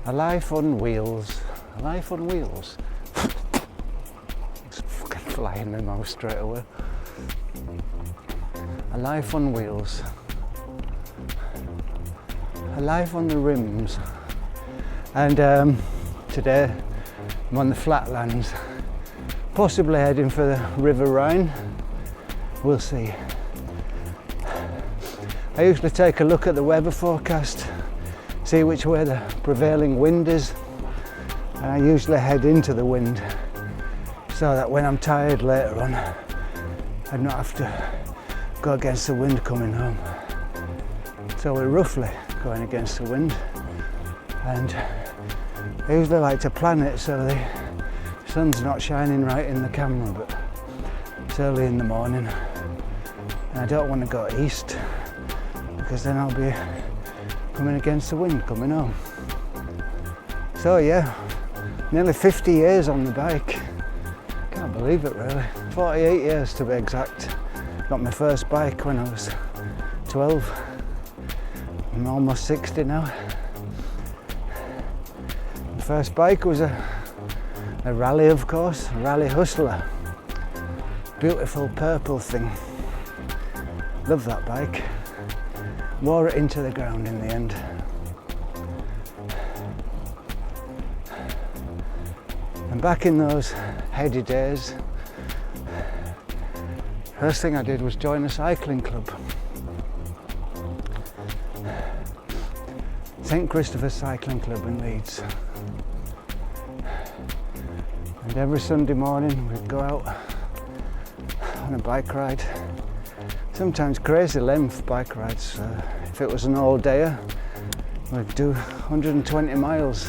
A life on wheels. A life on wheels. It's fucking fly in my mouth straight away. A life on wheels. A life on the rims. And today I'm on the flatlands, possibly heading for the River Rhine. We'll see. I usually take a look at the weather forecast, see which way the prevailing wind is, and I usually head into the wind so that when I'm tired later on I don't have to go against the wind coming home. So we're roughly going against the wind, and I usually like to plan it so the sun's not shining right in the camera, but it's early in the morning and I don't want to go east because then I'll be coming against the wind coming home. So yeah, nearly 50 years on the bike. Can't believe it really. 48 years to be exact. Got my first bike when I was 12. I'm almost 60 now. The first bike was a rally, of course, a Rally Hustler. Beautiful purple thing. Love that bike. Wore it into the ground in the end. And back in those heady days, first thing I did was join a cycling club. St Christopher's Cycling Club in Leeds. And every Sunday morning we'd go out on a bike ride. Sometimes crazy length bike rides. If it was an all dayer, we'd do 120 miles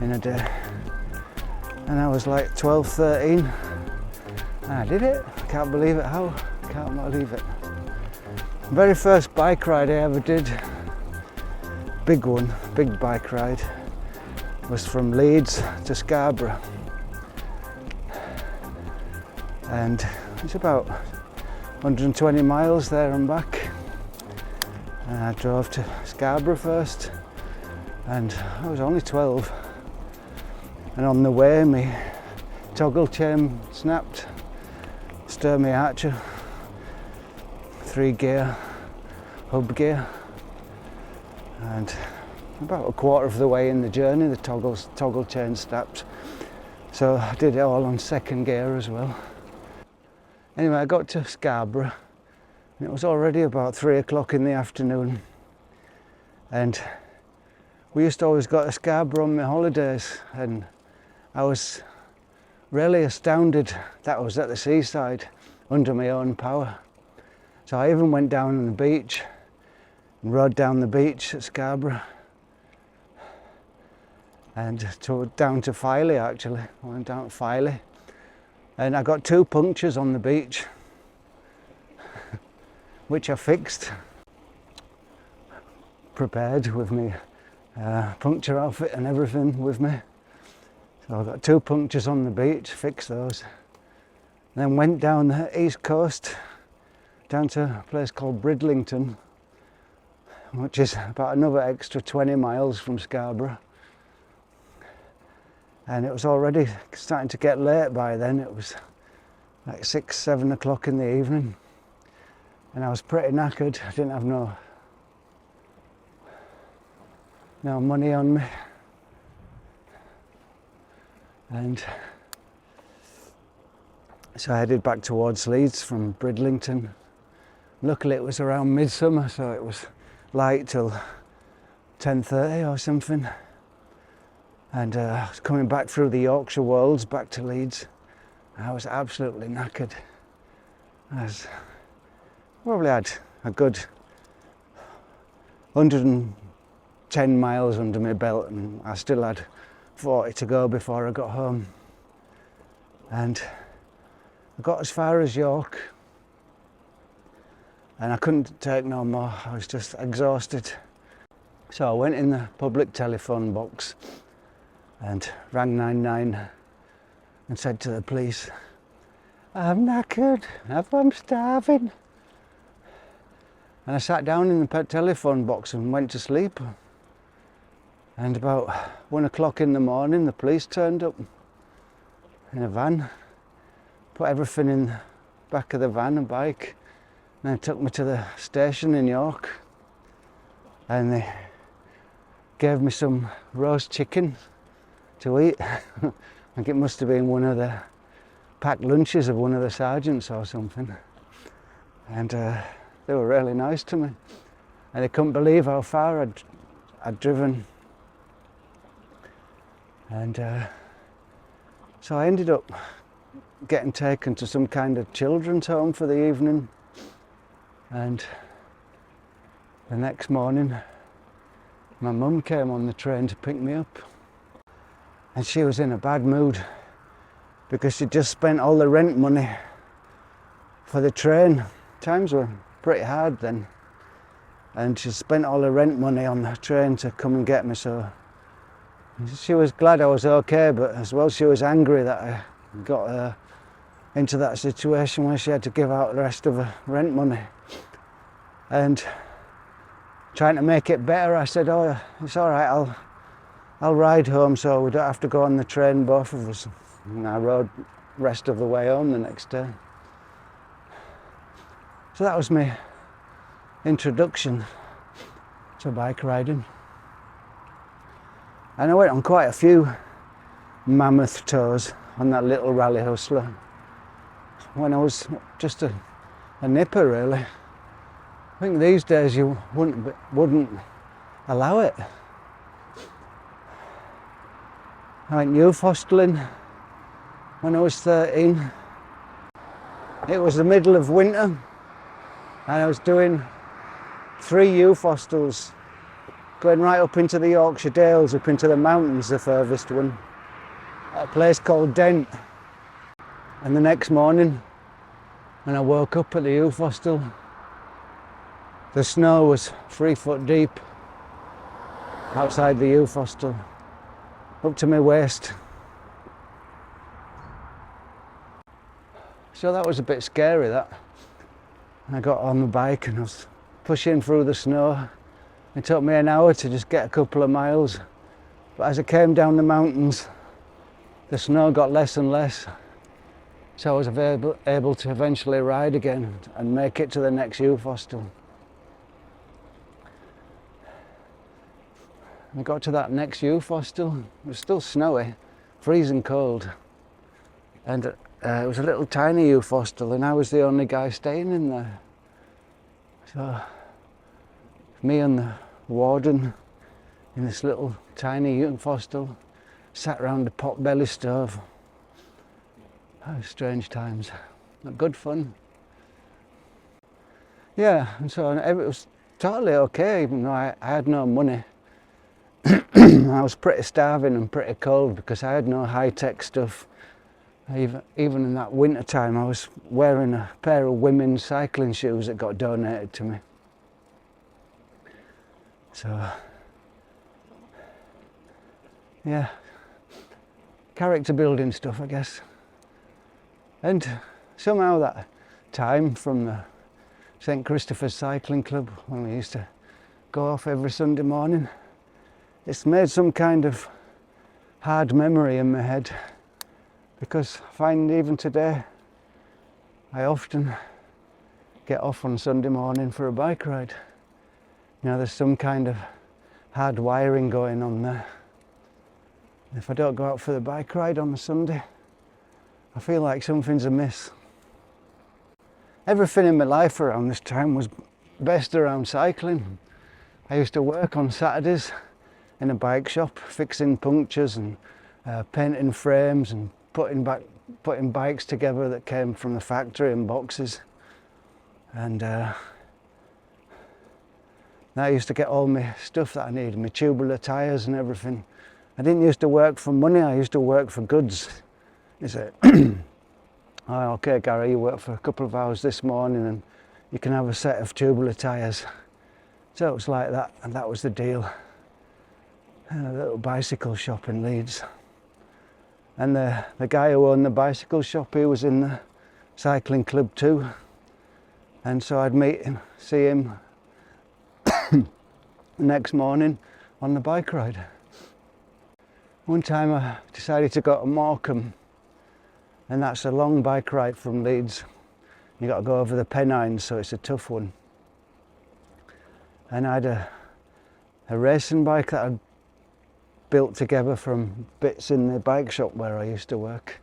in a day. And I was like 12, 13. And I did it. I can't believe it. How? Can't believe it. The very first bike ride I ever did, big one, big bike ride, was from Leeds to Scarborough. And it's about 120 miles there and back. And I drove to Scarborough first, and I was only 12. And on the way, my toggle chain snapped, Sturmey Archer, 3-gear, hub gear. And about a quarter of the way in the journey, the toggle chain snapped. So I did it all on second gear as well. Anyway, I got to Scarborough and it was already about 3 o'clock in the afternoon. And we used to always go to Scarborough on my holidays, and I was really astounded that I was at the seaside under my own power. So I even went down on the beach and rode down the beach at Scarborough and down to Filey actually. I went down to Filey and I got 2 punctures on the beach which I fixed, prepared with me puncture outfit and everything with me. So I got 2 punctures on the beach, fixed those, and then went down the east coast down to a place called Bridlington, which is about another extra 20 miles from Scarborough. And it was already starting to get late by then. It was like 6, 7 o'clock in the evening. And I was pretty knackered. I didn't have no money on me. And so I headed back towards Leeds from Bridlington. Luckily it was around midsummer, so it was light till 10:30 or something. And I was coming back through the Yorkshire Wolds back to Leeds. I was absolutely knackered. Probably had a good 110 miles under my belt, and I still had 40 to go before I got home. And I got as far as York and I couldn't take no more. I was just exhausted. So I went in the public telephone box and rang 99 and said to the police, "I'm knackered, I'm starving." And I sat down in the telephone box and went to sleep. And about 1 o'clock in the morning, the police turned up in a van, put everything in the back of the van and bike, and then took me to the station in York, and they gave me some roast chicken to eat. I think it must have been one of the packed lunches of one of the sergeants or something. And they were really nice to me, and they couldn't believe how far I'd driven. And so I ended up getting taken to some kind of children's home for the evening, and the next morning my mum came on the train to pick me up, and she was in a bad mood because she'd just spent all the rent money for the train. Times were pretty hard then, and she spent all the rent money on the train to come and get me, so she was glad I was okay, but as well she was angry that I got her into that situation where she had to give out the rest of her rent money. And trying to make it better, I said, "Oh, it's all right, I'll ride home so we don't have to go on the train, both of us." And I rode the rest of the way home the next day. So that was my introduction to bike riding. And I went on quite a few mammoth tours on that little Rally Hustler when I was just a nipper, really. I think these days you wouldn't allow it. I went youth hosteling when I was 13. It was the middle of winter, and I was doing 3 youth hostels, going right up into the Yorkshire Dales, up into the mountains, the furthest one, at a place called Dent. And the next morning, when I woke up at the youth hostel, the snow was 3 foot deep outside the youth hostel, up to my waist. So that was a bit scary, that. I got on the bike and I was pushing through the snow. It took me an hour to just get a couple of miles, but as I came down the mountains, the snow got less and less, so I was able to eventually ride again and make it to the next youth hostel. I got to that next youth hostel. It was still snowy, freezing cold, and it was a little tiny youth hostel, and I was the only guy staying in there. So me and the warden in this little tiny youth hostel sat round a pot-belly stove. Oh, strange times, but good fun. Yeah, and so it was totally okay, even though I had no money. I was pretty starving and pretty cold because I had no high-tech stuff. Even in that winter time, I was wearing a pair of women's cycling shoes that got donated to me. So, yeah, character building stuff, I guess. And somehow that time from the St. Christopher's Cycling Club, when we used to go off every Sunday morning, it's made some kind of hard memory in my head, because I find even today I often get off on Sunday morning for a bike ride. You know, there's some kind of hard wiring going on there. If I don't go out for the bike ride on a Sunday, I feel like something's amiss. Everything in my life around this time was based around cycling. I used to work on Saturdays in a bike shop, fixing punctures and painting frames and putting bikes together that came from the factory in boxes. And I used to get all my stuff that I needed, my tubular tyres and everything. I didn't used to work for money, I used to work for goods. You say, "Oh, okay, Gary, you work for a couple of hours this morning and you can have a set of tubular tyres." So it was like that, and that was the deal. In a little bicycle shop in Leeds. And the guy who owned the bicycle shop, he was in the cycling club too. And so I'd see him the next morning on the bike ride. One time I decided to go to Morecambe, and that's a long bike ride from Leeds. You got to go over the Pennines, so it's a tough one. And I had a racing bike that I'd built together from bits in the bike shop where I used to work,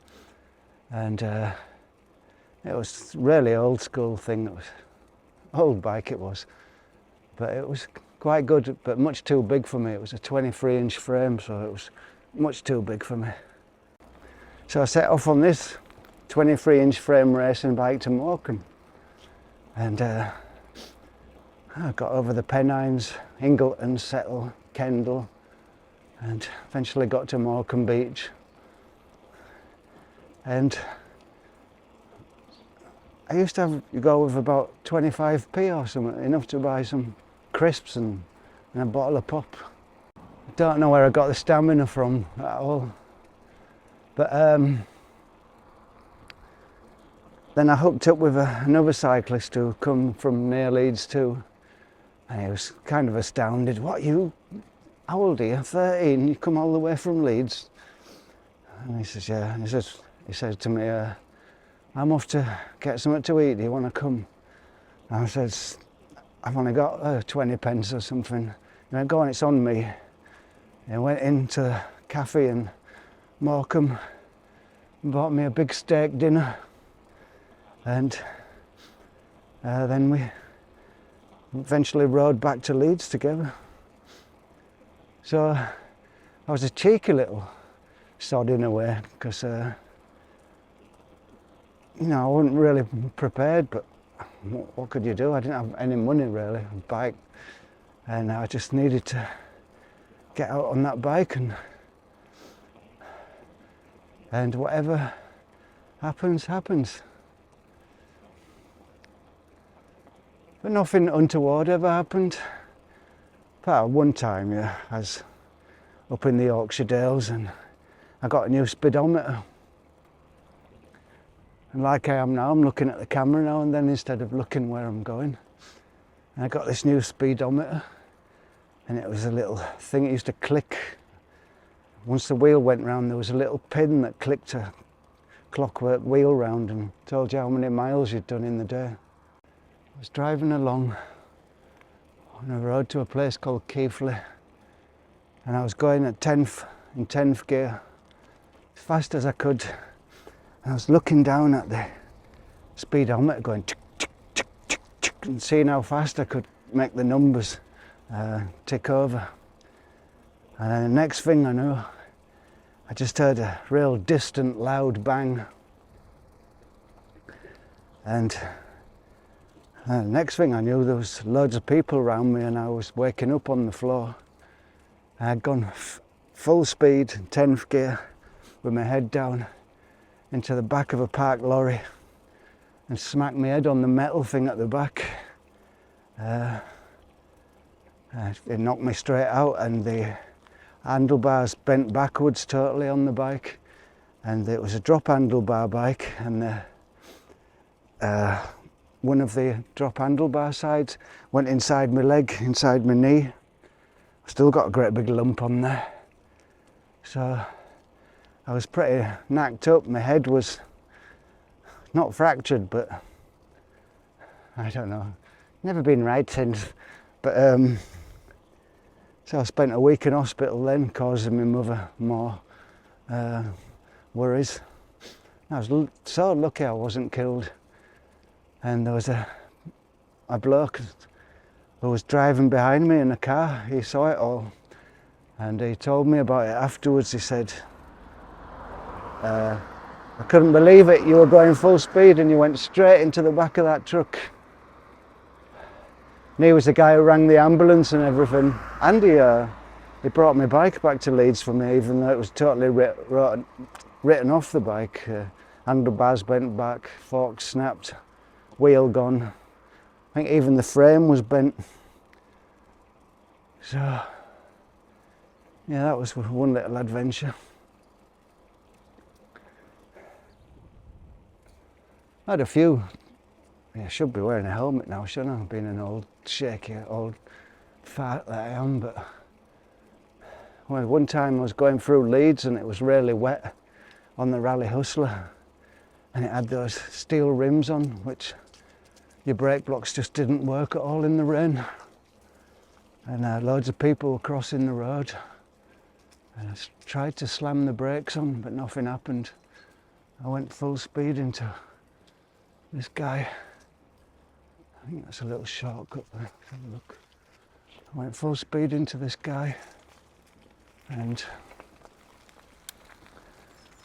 and it was really old school thing. It was old bike it was, but it was quite good, but much too big for me. It was a 23-inch frame, so it was much too big for me. So I set off on this 23-inch frame racing bike to Morecambe, and I got over the Pennines, Ingleton, Settle, Kendal, and eventually got to Morecambe Beach. And I used to go with about 25p or something, enough to buy some crisps and a bottle of pop. I don't know where I got the stamina from at all. But then I hooked up with another cyclist who come from near Leeds too, and he was kind of astounded. What, you, how old are you? 13, you come all the way from Leeds? And he says, yeah. And he says to me, I'm off to get something to eat, do you want to come? And I said, I've only got 20 pence or something. He went, go on, it's on me. And I went into the cafe in Morecambe and bought me a big steak dinner, and then we eventually rode back to Leeds together. So I was a cheeky little sod in a way, because you know, I wasn't really prepared, but what could you do? I didn't have any money really, a bike, and I just needed to get out on that bike, and whatever happens, happens. But nothing untoward ever happened. But one time, yeah, I was up in the Yorkshire Dales and I got a new speedometer. And like I am now, I'm looking at the camera now and then instead of looking where I'm going. And I got this new speedometer, and it was a little thing, it used to click. Once the wheel went round, there was a little pin that clicked a clockwork wheel round and told you how many miles you'd done in the day. I was driving along on a road to a place called Keighley, and I was going at 10th gear, as fast as I could. And I was looking down at the speedometer going tick, tick, tick, tick, tick, and seeing how fast I could make the numbers tick over. And then the next thing I knew, I just heard a real distant, loud bang. And the next thing I knew, there was loads of people around me and I was waking up on the floor. I had gone full speed, 10th gear, with my head down into the back of a parked lorry and smacked my head on the metal thing at the back. It knocked me straight out, and the handlebars bent backwards totally on the bike, and it was a drop handlebar bike, and one of the drop handlebar sides went inside my leg, inside my knee. I still got a great big lump on there. So I was pretty knacked up. My head was not fractured, but I don't know, never been right since. But so I spent a week in hospital then, causing my mother more worries. I was so lucky I wasn't killed. And there was a bloke who was driving behind me in a car. He saw it all, and he told me about it afterwards. He said, I couldn't believe it, you were going full speed and you went straight into the back of that truck. And he was the guy who rang the ambulance and everything. And he brought my bike back to Leeds for me, even though it was totally written off the bike. Handlebars bent back, forks snapped, wheel gone. I think even the frame was bent. So, yeah, that was one little adventure. I had a few. I should be wearing a helmet now, shouldn't I? Being an old, shaky, old fart that I am, but Well, one time I was going through Leeds and it was really wet on the Rally Hustler, and it had those steel rims on, which your brake blocks just didn't work at all in the rain. And loads of people were crossing the road. And I tried to slam the brakes on, but nothing happened. I went full speed into this guy. I think that's a little shortcut there. Have a look. I went full speed into this guy and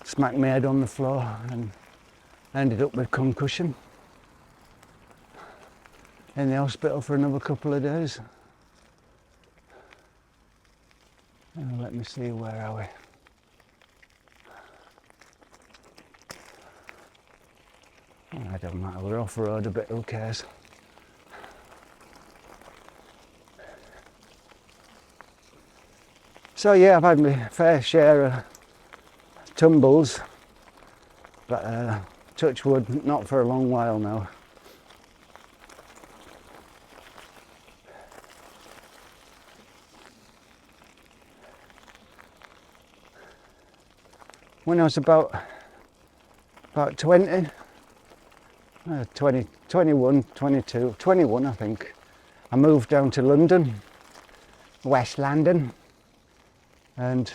smacked my head on the floor and ended up with concussion. In the hospital for another couple of days. Let me see, where are we? Oh, it don't matter, we're off road a bit, who cares? So yeah, I've had my fair share of tumbles, but touch wood, not for a long while now. When I was about 20, 21, 22, 21 I think, I moved down to London, West London, and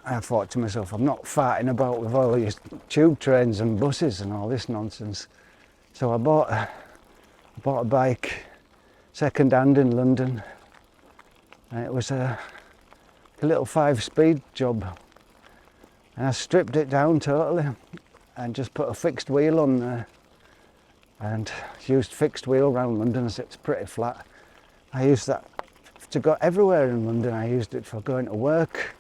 I thought to myself, I'm not farting about with all these tube trains and buses and all this nonsense. So I bought a bike second hand in London, and it was a little 5-speed job, and I stripped it down totally and just put a fixed wheel on there and used fixed wheel around London as it's pretty flat. I used that to go everywhere in London. I used it for going to work,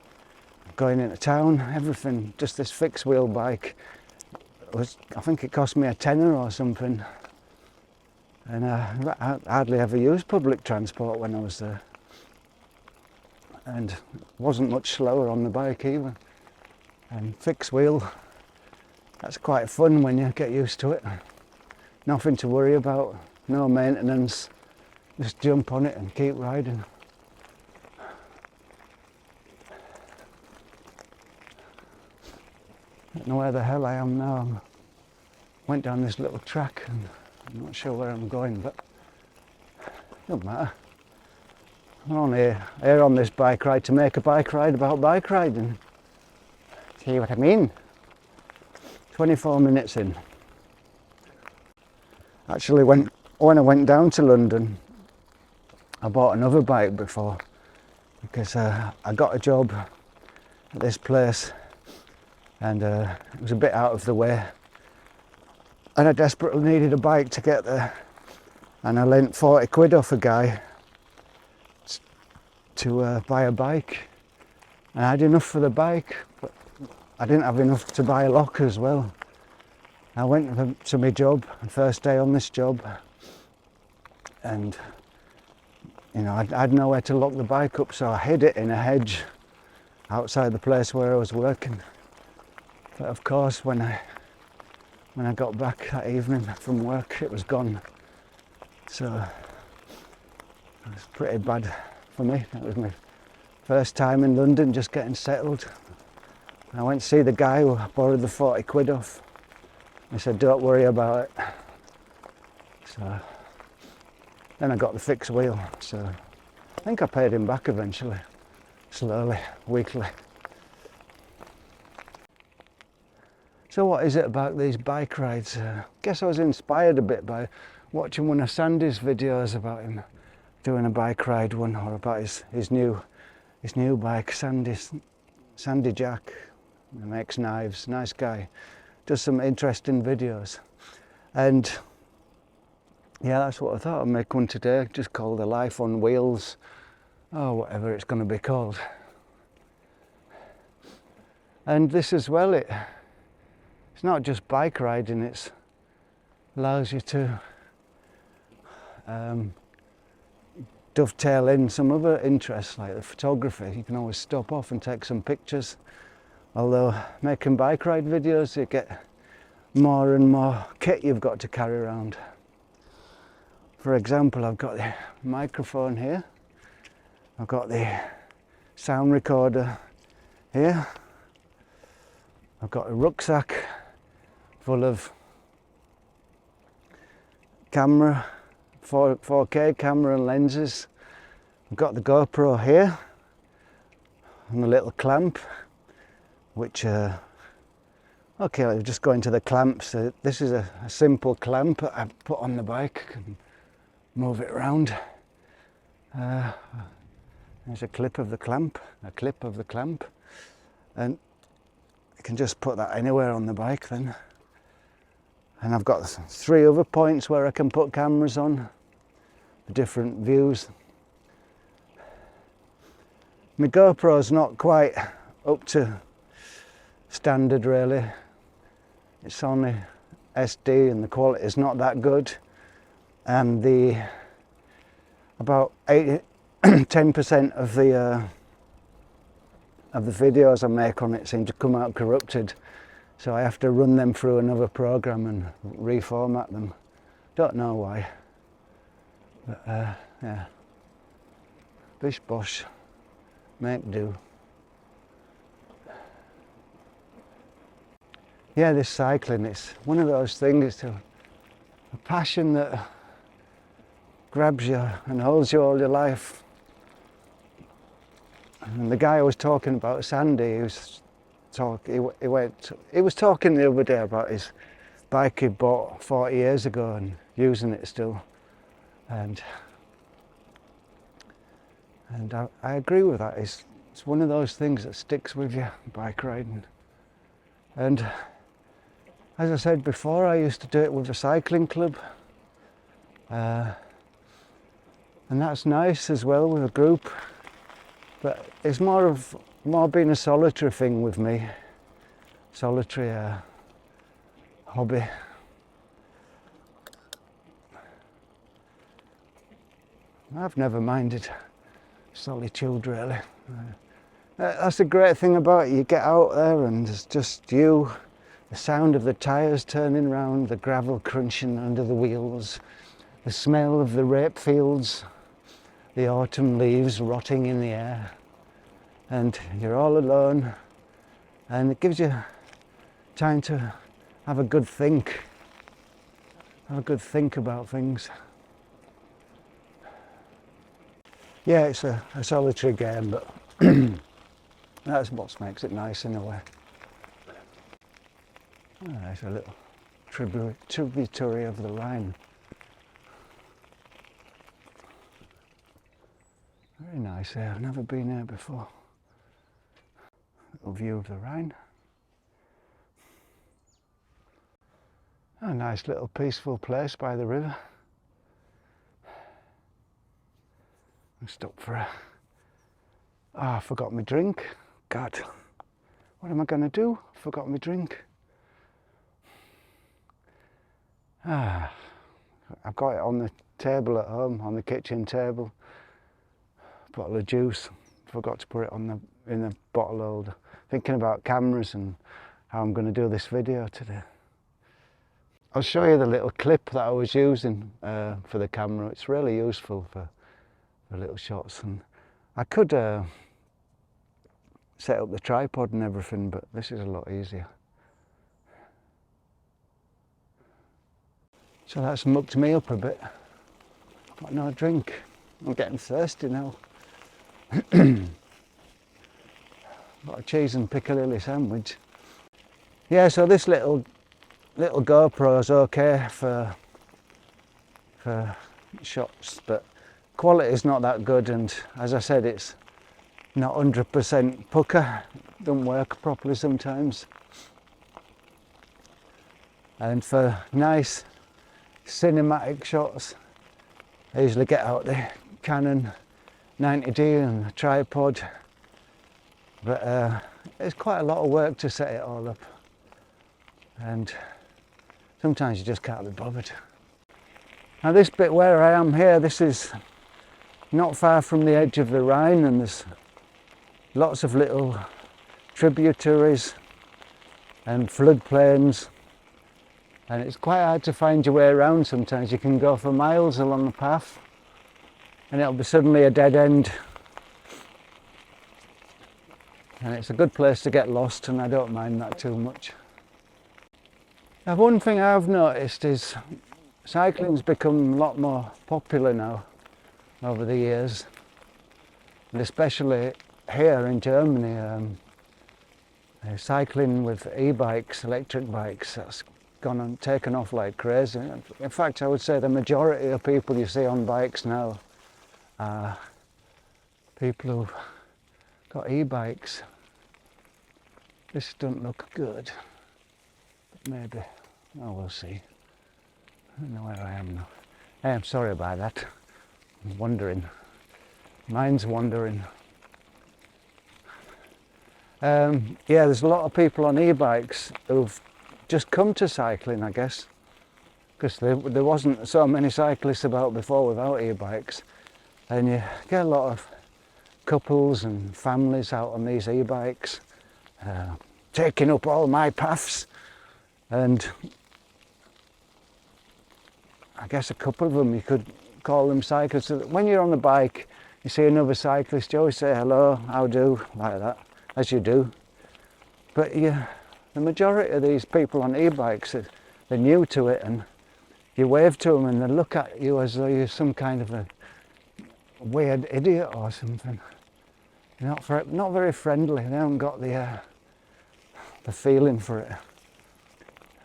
going into town, everything. Just this fixed wheel bike. I think it cost me a tenner or something, and I hardly ever used public transport when I was there. And wasn't much slower on the bike either. And fixed wheel, that's quite fun when you get used to it. Nothing to worry about, no maintenance, just jump on it and keep riding. I don't know where the hell I am now. I went down this little track and I'm not sure where I'm going, but it doesn't matter. I'm only here on this bike ride to make a bike ride about bike riding. See what I mean? 24 minutes in. Actually, when I went down to London, I bought another bike before, because I got a job at this place and it was a bit out of the way, and I desperately needed a bike to get there, and I lent 40 quid off a guy to buy a bike, and I had enough for the bike, but I didn't have enough to buy a lock as well. I went to my job, first day on this job, and you know, I had nowhere to lock the bike up, so I hid it in a hedge outside the place where I was working. But of course, when I got back that evening from work, it was gone. So it was pretty bad for me. It was my first time in London, just getting settled. I went to see the guy who I borrowed the 40 quid off. He said, don't worry about it. So then I got the fixed wheel. So I think I paid him back eventually, slowly, weekly. So what is it about these bike rides? I guess I was inspired a bit by watching one of Sandy's videos about him doing a bike ride one, or about his new bike. Sandy Jack, he makes knives, nice guy, does some interesting videos. And yeah, that's what I thought. I'd make one today, just called The Life on Wheels, or whatever it's going to be called. And this as well, it's not just bike riding, it allows you to dovetail in some other interests like the photography. You can always stop off and take some pictures. Although making bike ride videos, you get more and more kit you've got to carry around. For example, I've got the microphone here, I've got the sound recorder here, I've got a rucksack full of camera, 4K camera and lenses. I've got the GoPro here and a little clamp, which okay, I'll just go into the clamps. This is a simple clamp that I put on the bike and move it around. There's a clip of the clamp, and I can just put that anywhere on the bike then. And I've got 3 other points where I can put cameras on, the different views. My GoPro's not quite up to standard really. It's only SD and the quality is not that good, and the about 10% of the videos I make on it seem to come out corrupted, so I have to run them through another program and reformat them. Don't know why, but yeah, bish bosh, make do. Yeah, this cycling, it's one of those things, it's a passion that grabs you and holds you all your life. And the guy I was talking about, Sandy, he was talking the other day about his bike he bought 40 years ago and using it still. And I agree with that. It's one of those things that sticks with you, bike riding. And as I said before, I used to do it with a cycling club, and that's nice as well with a group, but it's more being a solitary thing with me, solitary hobby. I've never minded solitude really. That's the great thing about it, you get out there and it's just you, the sound of the tyres turning round, the gravel crunching under the wheels, the smell of the rape fields, the autumn leaves rotting in the air, and you're all alone, and it gives you time to have a good think about things. Yeah, it's a solitary game, but that's what makes it nice in a way. Oh, there's a little tributary of the Rhine. Very nice here, I've never been here before. Little view of the Rhine. A nice little peaceful place by the river. I stopped for a... I forgot my drink. God, what am I going to do? Forgot my drink. I've got it on the table at home, on the kitchen table. Bottle of juice. Forgot to put it in the bottle holder. Thinking about cameras and how I'm going to do this video today. I'll show you the little clip that I was using for the camera. It's really useful for little shots, and I could set up the tripod and everything, but this is a lot easier. So that's mucked me up a bit. I've got no drink. I'm getting thirsty now. Got a cheese and Piccadilly sandwich. Yeah, so this little GoPro is okay for shots, but quality is not that good, and as I said, it's not 100% pucker. Doesn't work properly sometimes. And for nice cinematic shots, I usually get out the Canon 90D and the tripod, but it's quite a lot of work to set it all up, and sometimes you just can't be bothered. Now this bit where I am here, this is not far from the edge of the Rhine, and there's lots of little tributaries and floodplains, and it's quite hard to find your way around sometimes. You can go for miles along the path and it'll be suddenly a dead end, and it's a good place to get lost, and I don't mind that too much. Now, one thing I've noticed is cycling's become a lot more popular now over the years, and especially here in Germany. Cycling with e-bikes, electric bikes, that's gone and taken off like crazy. In fact, I would say the majority of people you see on bikes now are people who've got e-bikes. This doesn't look good, but maybe, oh, we'll see. I don't know where I am now. Hey, I'm sorry about that. I'm wandering. Mine's wandering. Yeah, there's a lot of people on e-bikes who've just come to cycling, I guess, because there wasn't so many cyclists about before without e-bikes, and you get a lot of couples and families out on these e-bikes, taking up all my paths, and I guess a couple of them you could call them cyclists. When you're on the bike, you see another cyclist, you always say hello, how do, like that, as you do. But the majority of these people on e-bikes, they're new to it, and you wave to them and they look at you as though you're some kind of a weird idiot or something. You're not very friendly. They haven't got the feeling for it,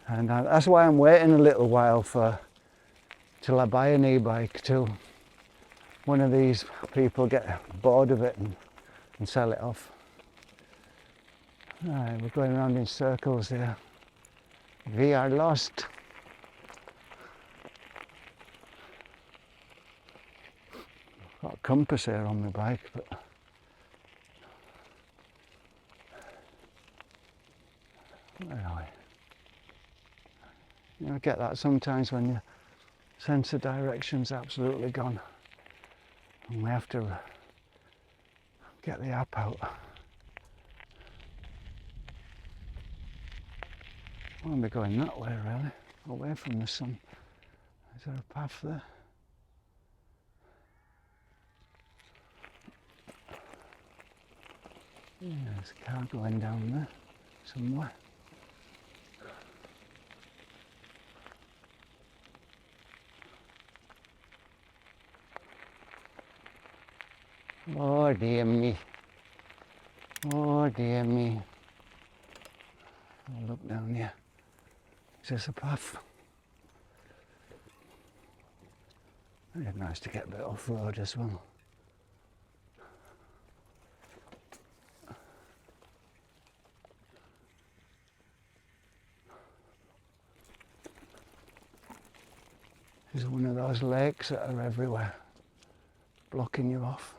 and that's why I'm waiting a little while till I buy an e-bike, till one of these people get bored of it and sell it off. Right, we're going around in circles here. We are lost. I've got a compass here on my bike, but where are we? You get that sometimes when your sense of direction's absolutely gone, and we have to get the app out. I want to be going that way, really, away from the sun. Is there a path there? Yeah, there's a car going down there somewhere. Oh dear me. Oh dear me. I'll look down here. Is this a path? It's nice to get a bit off-road as well. This is one of those lakes that are everywhere, blocking you off.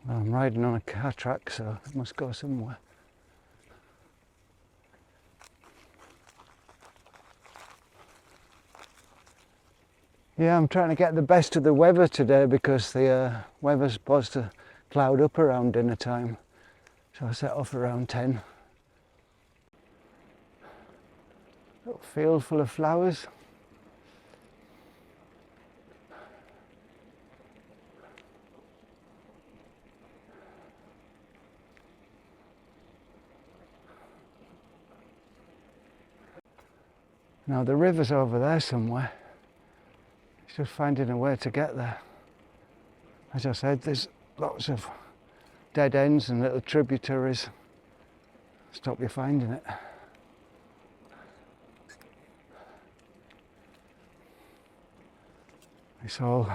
Well, I'm riding on a car track, so it must go somewhere. Yeah, I'm trying to get the best of the weather today because the weather's supposed to cloud up around dinner time. So I set off around 10. Little field full of flowers. Now the river's over there somewhere. It's just finding a way to get there. As I said, there's lots of dead ends and little tributaries. Stop you finding it. It's all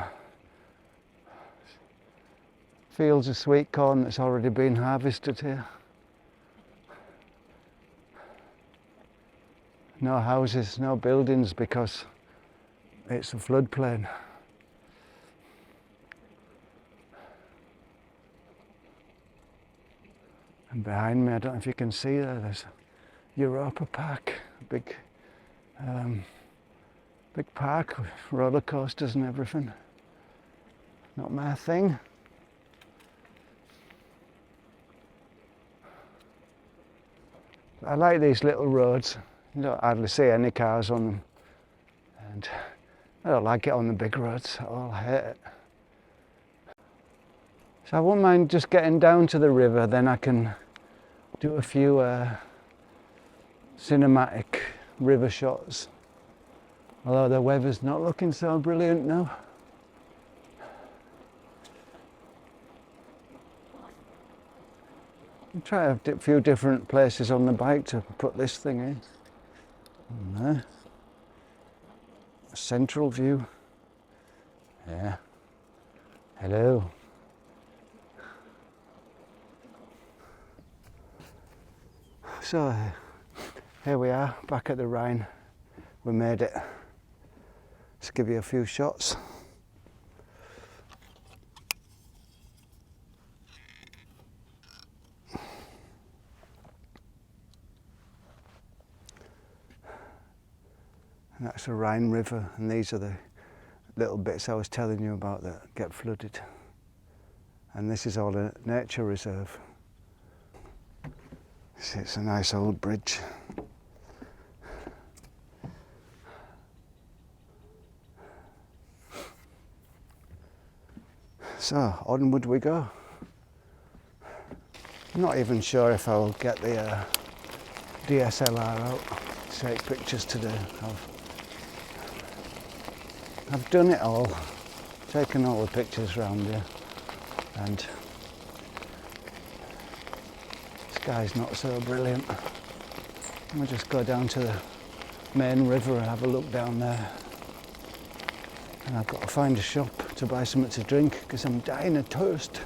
fields of sweet corn that's already been harvested here. No houses, no buildings because it's a floodplain. And behind me, I don't know if you can see there, there's Europa Park, a big park with roller coasters and everything. Not my thing. I like these little roads. You don't hardly see any cars on them. And I don't like it on the big roads at all. I hate it. So I wouldn't mind just getting down to the river, then I can do a few cinematic river shots. Although the weather's not looking so brilliant now. I'll try a few different places on the bike to put this thing in. And there. A central view. Yeah. Hello. So here we are, back at the Rhine. We made it. Let's give you a few shots. And that's the Rhine River, and these are the little bits I was telling you about that get flooded. And this is all a nature reserve. It's a nice old bridge. So onward we go. I'm not even sure if I'll get the DSLR out to take pictures today. I've done it all, taken all the pictures around here, and the sky's not so brilliant. I'll just go down to the main river and have a look down there. And I've got to find a shop to buy something to drink because I'm dying of thirst.